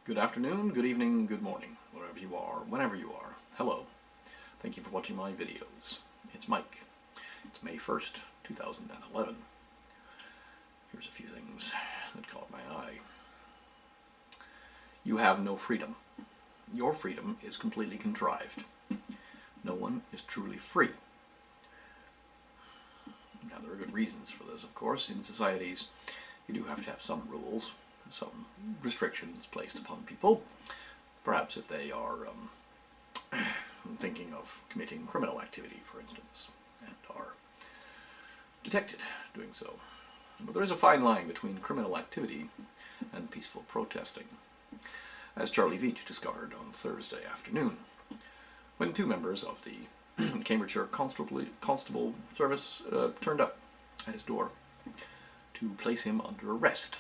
Good afternoon, good evening, good morning, wherever you are, whenever you are. Hello. Thank you for watching my videos. It's Mike. It's May 1st, 2011. Here's a few things that caught my eye. You have no freedom. Your freedom is completely contrived. No one is truly free. Now, there are good reasons for this, of course. In societies, you do have to have some rules, some restrictions placed upon people. Perhaps if they are thinking of committing criminal activity, for instance, and are detected doing so. But there is a fine line between criminal activity and peaceful protesting, as Charlie Veitch discovered on Thursday afternoon, when two members of the Cambridgeshire Constable Service turned up at his door to place him under arrest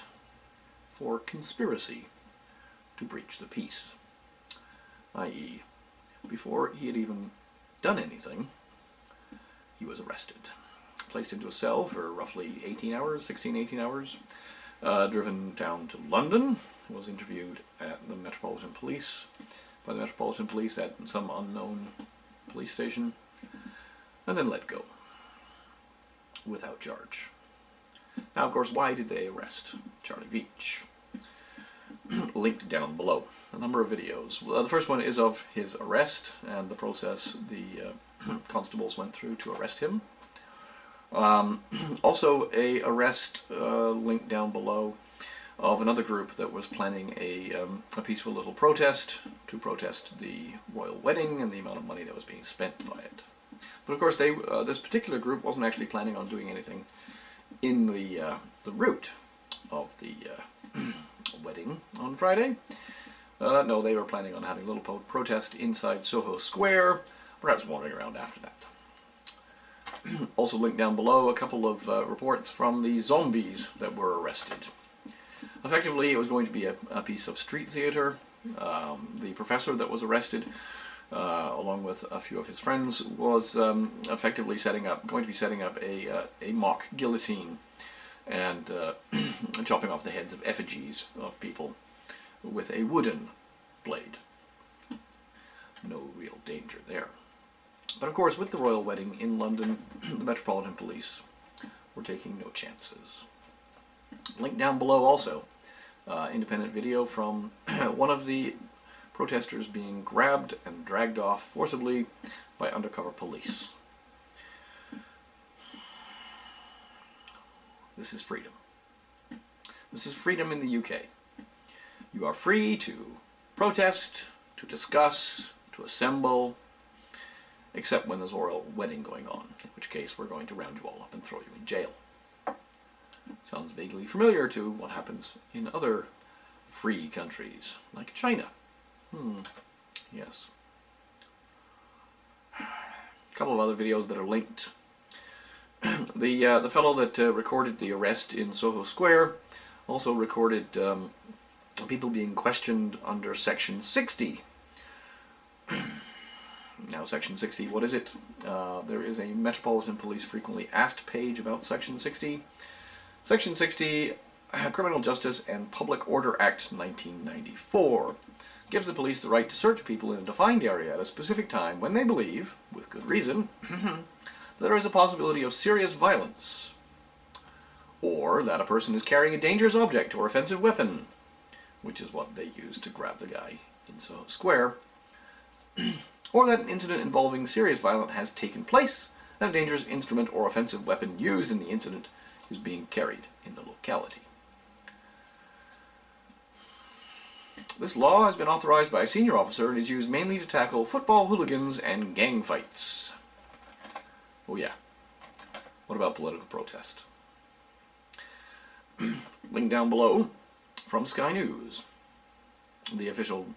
for conspiracy to breach the peace, i.e., before he had even done anything, he was arrested, placed into a cell for roughly 18 hours, 18 hours, driven down to London, was interviewed at the Metropolitan Police, by the Metropolitan Police at some unknown police station, and then let go, without charge. Now, of course, why did they arrest Charlie Veitch? Linked down below. A number of videos. The first one is of his arrest and the process the constables went through to arrest him. Also, a arrest linked down below of another group that was planning a peaceful little protest to protest the royal wedding and the amount of money that was being spent by it. But of course, this particular group wasn't actually planning on doing anything in the route of the wedding on Friday. No, they were planning on having a little protest inside Soho Square, perhaps wandering around after that. Also linked down below a couple of reports from the zombies that were arrested. Effectively, it was going to be a piece of street theater. The professor that was arrested, along with a few of his friends, was effectively going to be setting up a mock guillotine and chopping off the heads of effigies of people with a wooden blade. No real danger there. But of course, with the royal wedding in London, the Metropolitan Police were taking no chances. Linked down below also, independent video from one of the protesters being grabbed and dragged off forcibly by undercover police. This is freedom. This is freedom in the UK. You are free to protest, to discuss, to assemble, except when there's a royal wedding going on, in which case we're going to round you all up and throw you in jail. Sounds vaguely familiar to what happens in other free countries, like China. Yes. A couple of other videos that are linked. The fellow that recorded the arrest in Soho Square also recorded people being questioned under Section 60. Now, Section 60, what is it? There is a Metropolitan Police frequently asked page about Section 60. Section 60, Criminal Justice and Public Order Act 1994, gives the police the right to search people in a defined area at a specific time when they believe, with good reason, that there is a possibility of serious violence, or that a person is carrying a dangerous object or offensive weapon, which is what they used to grab the guy in Soho Square, or that an incident involving serious violence has taken place, and a dangerous instrument or offensive weapon used in the incident is being carried in the locality. This law has been authorized by a senior officer and is used mainly to tackle football hooligans and gang fights. Oh yeah. What about political protest? Link down below from Sky News. The official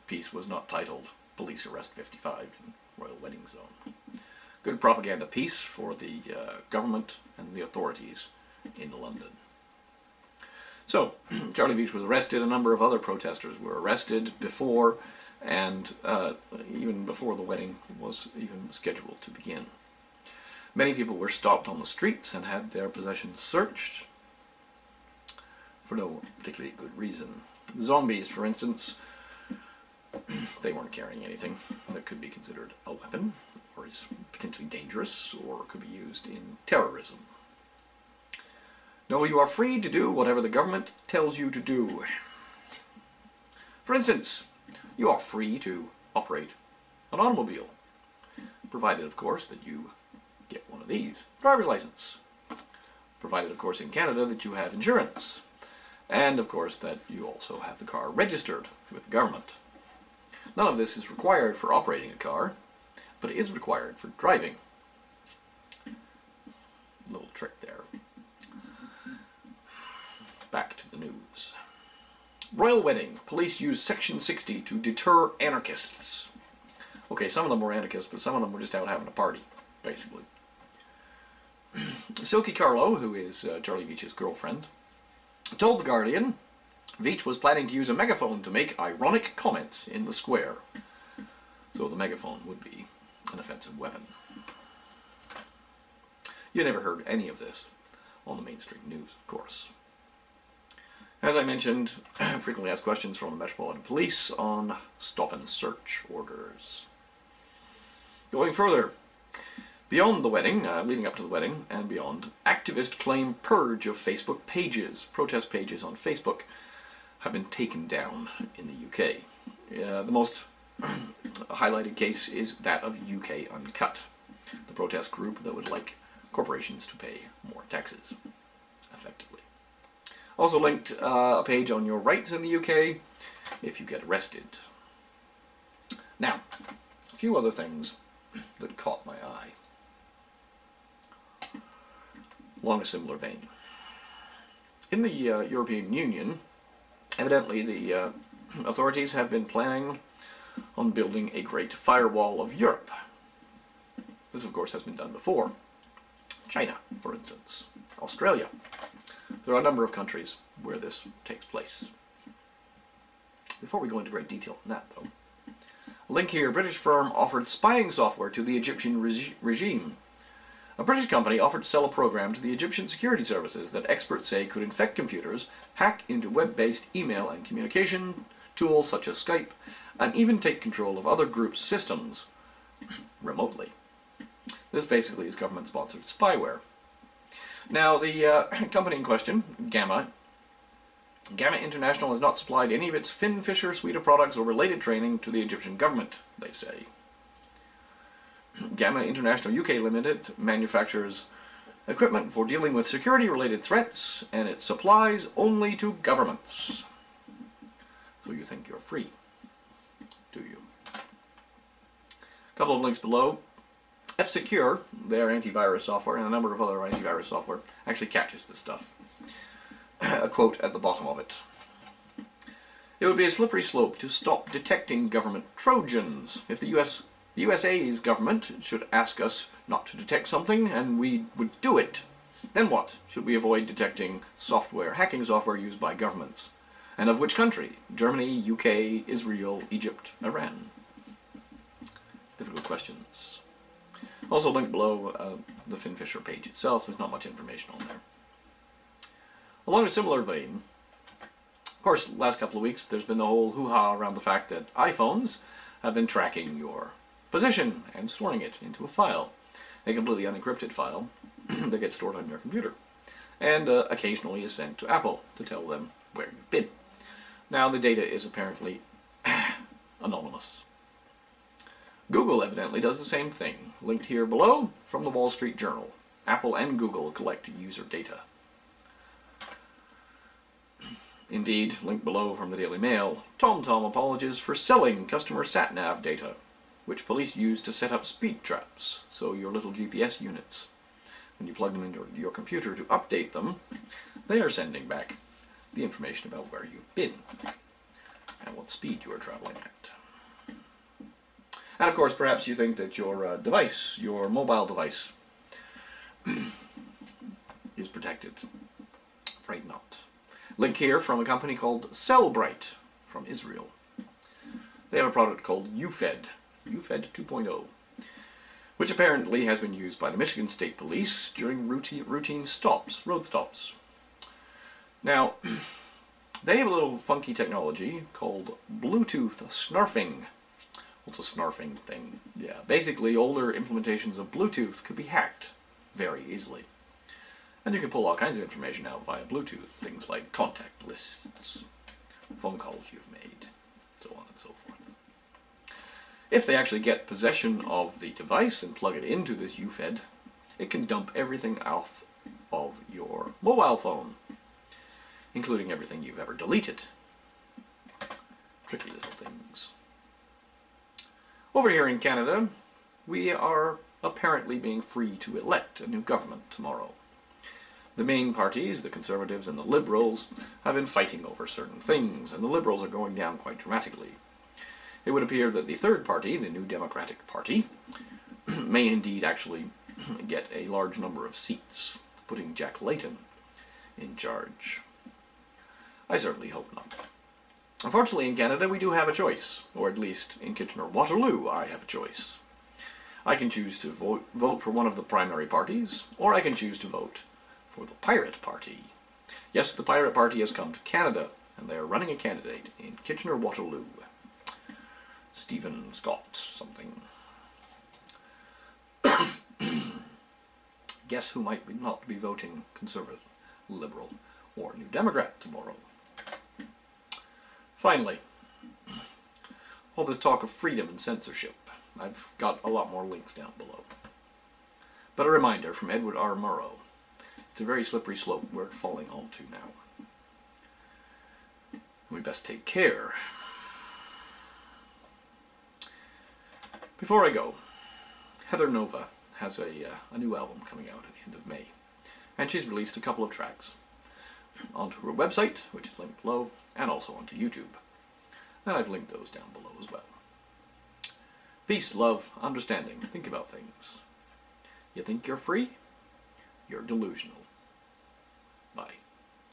piece was not titled Police Arrest 55 in Royal Wedding Zone. Good propaganda piece for the government and the authorities in London. So, Charlie Veitch was arrested. A number of other protesters were arrested before, and even before the wedding was even scheduled to begin. Many people were stopped on the streets and had their possessions searched for no particularly good reason. Zombies, for instance, they weren't carrying anything that could be considered a weapon, or is potentially dangerous, or could be used in terrorism. No, you are free to do whatever the government tells you to do. For instance, you are free to operate an automobile, provided, of course, that you get one of these. Driver's license. Provided, of course, in Canada that you have insurance. And, of course, that you also have the car registered with the government. None of this is required for operating a car, but it is required for driving. Little trick there. Back to the news. Royal wedding. Police use Section 60 to deter anarchists. Okay, some of them were anarchists, but some of them were just out having a party, basically. Silky Carlo, who is Charlie Veitch's girlfriend, told The Guardian Veitch was planning to use a megaphone to make ironic comments in the square. So the megaphone would be an offensive weapon. You never heard any of this on the mainstream news, of course. As I mentioned, frequently asked questions from the Metropolitan Police on stop and search orders. Going further, beyond the wedding, leading up to the wedding and beyond, activists claim purge of Facebook pages. Protest pages on Facebook have been taken down in the UK. The most highlighted case is that of UK Uncut, the protest group that would like corporations to pay more taxes, effectively. Also linked a page on your rights in the UK if you get arrested. Now, a few other things that caught my eye along a similar vein. In the European Union, evidently the authorities have been planning on building a Great Firewall of Europe. This, of course, has been done before. China, for instance. Australia. There are a number of countries where this takes place. Before we go into great detail on that, though, a link here. British firm offered spying software to the Egyptian regime. A British company offered to sell a program to the Egyptian security services that experts say could infect computers, hack into web-based email and communication tools such as Skype, and even take control of other groups' systems remotely. This basically is government-sponsored spyware. Now, the company in question, Gamma International, has not supplied any of its FinFisher suite of products or related training to the Egyptian government, they say. Gamma International UK Limited manufactures equipment for dealing with security-related threats, and it supplies only to governments. So you think you're free, do you? A couple of links below. F-Secure, their antivirus software, and a number of other antivirus software, actually catches this stuff. A quote at the bottom of it. It would be a slippery slope to stop detecting government Trojans. If the USA's government should ask us not to detect something, and we would do it, then what? Should we avoid detecting software, hacking software used by governments? And of which country? Germany, UK, Israel, Egypt, Iran? Difficult questions. Also linked below the FinFisher page itself. There's not much information on there. Along a similar vein, of course, last couple of weeks there's been the whole hoo-ha around the fact that iPhones have been tracking your position and storing it into a file, a completely unencrypted file that gets stored on your computer, and occasionally is sent to Apple to tell them where you've been. Now the data is apparently anonymous. Google evidently does the same thing. Linked here below from the Wall Street Journal. Apple and Google collect user data. Indeed, linked below from the Daily Mail, TomTom apologizes for selling customer sat-nav data, which police use to set up speed traps, so your little GPS units. When you plug them into your computer to update them, they are sending back the information about where you've been and what speed you are traveling at. And of course, perhaps you think that your device, your mobile device, is protected. Afraid not. Link here from a company called Cellbrite from Israel. They have a product called UFED 2.0, which apparently has been used by the Michigan State Police during routine stops, road stops. Now, They have a little funky technology called Bluetooth snarfing. What's a snarfing thing? Yeah, basically older implementations of Bluetooth could be hacked very easily. And you can pull all kinds of information out via Bluetooth, things like contact lists, phone calls you've made, so on and so forth. If they actually get possession of the device and plug it into this UFED, it can dump everything off of your mobile phone, including everything you've ever deleted. Tricky little things. Over here in Canada, we are apparently being free to elect a new government tomorrow. The main parties, the Conservatives and the Liberals, have been fighting over certain things, and the Liberals are going down quite dramatically. It would appear that the third party, the New Democratic Party, may indeed actually get a large number of seats, putting Jack Layton in charge. I certainly hope not. Unfortunately, in Canada, we do have a choice, or at least in Kitchener-Waterloo, I have a choice. I can choose to vote for one of the primary parties, or I can choose to vote for the Pirate Party. Yes, the Pirate Party has come to Canada, and they are running a candidate in Kitchener-Waterloo. Stephen Scott something. Guess who might not be voting Conservative, Liberal, or New Democrat tomorrow? Finally, all this talk of freedom and censorship. I've got a lot more links down below. But a reminder from Edward R. Murrow. It's a very slippery slope we're falling onto now. We best take care. Before I go, Heather Nova has a new album coming out at the end of May. And she's released a couple of tracks onto her website, which is linked below, and also onto YouTube. And I've linked those down below as well. Peace, love, understanding. Think about things. You think you're free? You're delusional.